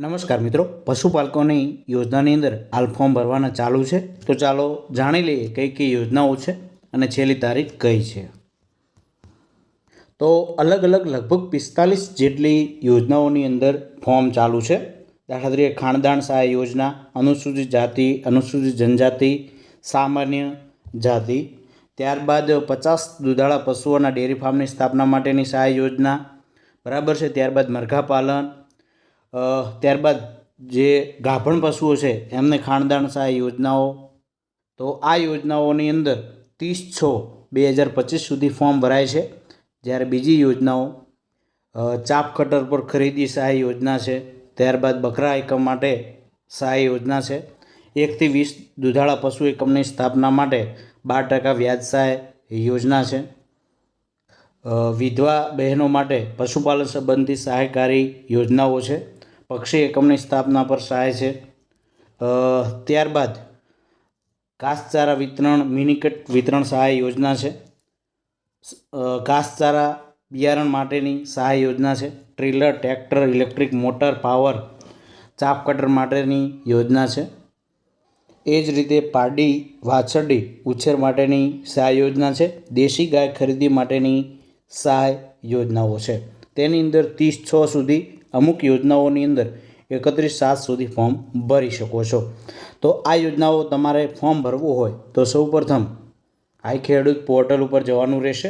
નમસ્કાર મિત્રો, પશુપાલકોની યોજનાની અંદર હાલ ફોર્મ ભરવાના ચાલુ છે. તો ચાલો જાણી લઈએ કઈ કઈ યોજનાઓ છે અને છેલ્લી તારીખ કઈ છે. તો અલગ અલગ લગભગ 45 જેટલી યોજનાઓની અંદર ફોર્મ ચાલુ છે. દાખલા તરીકે ખાનદાન સહાય યોજના, અનુસૂચિત જાતિ, અનુસૂચિત જનજાતિ, સામાન્ય જાતિ. ત્યારબાદ 50 દુધાળા પશુઓના ડેરી ફાર્મની સ્થાપના માટેની સહાય યોજના, બરાબર છે. ત્યારબાદ મરઘા પાલન, ત્યારબાદ જે ગાભણ પશુઓ છે એમને ખાનદાન સહાય યોજનાઓ. તો આ યોજનાઓની અંદર 30/6/2025 સુધી ફોર્મ ભરાય છે. જ્યારે બીજી યોજનાઓ ચાપ કટર પર ખરીદી સહાય યોજના છે. ત્યારબાદ બકરા એકમ માટે સહાય યોજના છે. 1 થી 20 દુધાળા પશુ એકમની સ્થાપના માટે 12% વ્યાજ સહાય યોજના છે. વિધવા બહેનો માટે પશુપાલન સંબંધી સહાયકારી યોજનાઓ છે. પક્ષી એકમની સ્થાપના પર સહાય છે. ત્યારબાદ ઘાસચારા વિતરણ, મિનિકટ વિતરણ સહાય યોજના છે. ઘાસચારા બિયારણ માટેની સહાય યોજના છે. Trailer, tractor, electric motor, power, ચાપ કટર માટેની યોજના છે. એ જ રીતે પાડી વાછરડી ઉછેર માટેની સહાય યોજના છે. દેશી ગાય ખરીદી માટેની સહાય યોજનાઓ છે. તેની અંદર 30/6 સુધી અમુક યોજનાઓની અંદર 31/7 સુધી ફોર્મ ભરી શકો છો. તો આ યોજનાઓ તમારે ફોર્મ ભરવું હોય તો સૌપ્રથમ આઈ ખેડૂત પોર્ટલ ઉપર જવાનું રહેશે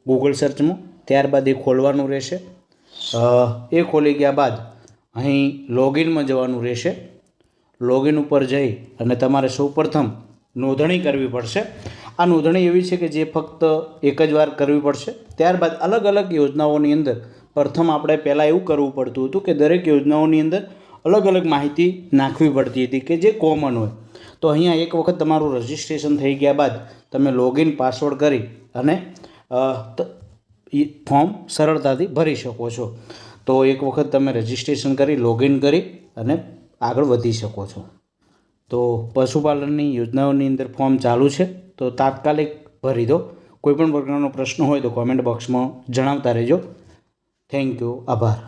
ગૂગલ સર્ચમાં. ત્યારબાદ એ ખોલવાનું રહેશે. એ ખોલી ગયા બાદ અહીં લોગિનમાં જવાનું રહેશે. લોગિન ઉપર જઈ અને તમારે સૌપ્રથમ નોંધણી કરવી પડશે. આ નોંધણી એવી છે કે જે ફક્ત એક જ વાર કરવી પડશે. ત્યારબાદ અલગ અલગ યોજનાઓની અંદર પ્રથમ આપણે પહેલાં એવું કરવું પડતું હતું કે દરેક યોજનાઓની અંદર અલગ અલગ માહિતી નાખવી પડતી હતી કે જે કોમન હોય. તો અહીંયા એક વખત તમારું રજિસ્ટ્રેશન થઈ ગયા બાદ તમે લોગિન પાસવર્ડ કરી અને ફોર્મ સરળતાથી ભરી શકો છો. તો એક વખત તમે રજિસ્ટ્રેશન કરી લોગિન કરી અને આગળ વધી શકો છો. તો પશુપાલનની યોજનાઓની અંદર ફોર્મ ચાલુ છે, તો તાત્કાલિક ભરી દો. કોઈપણ પ્રકારનો પ્રશ્ન હોય તો કોમેન્ટ બોક્સમાં જણાવતા રહેજો. Thank you. આભાર.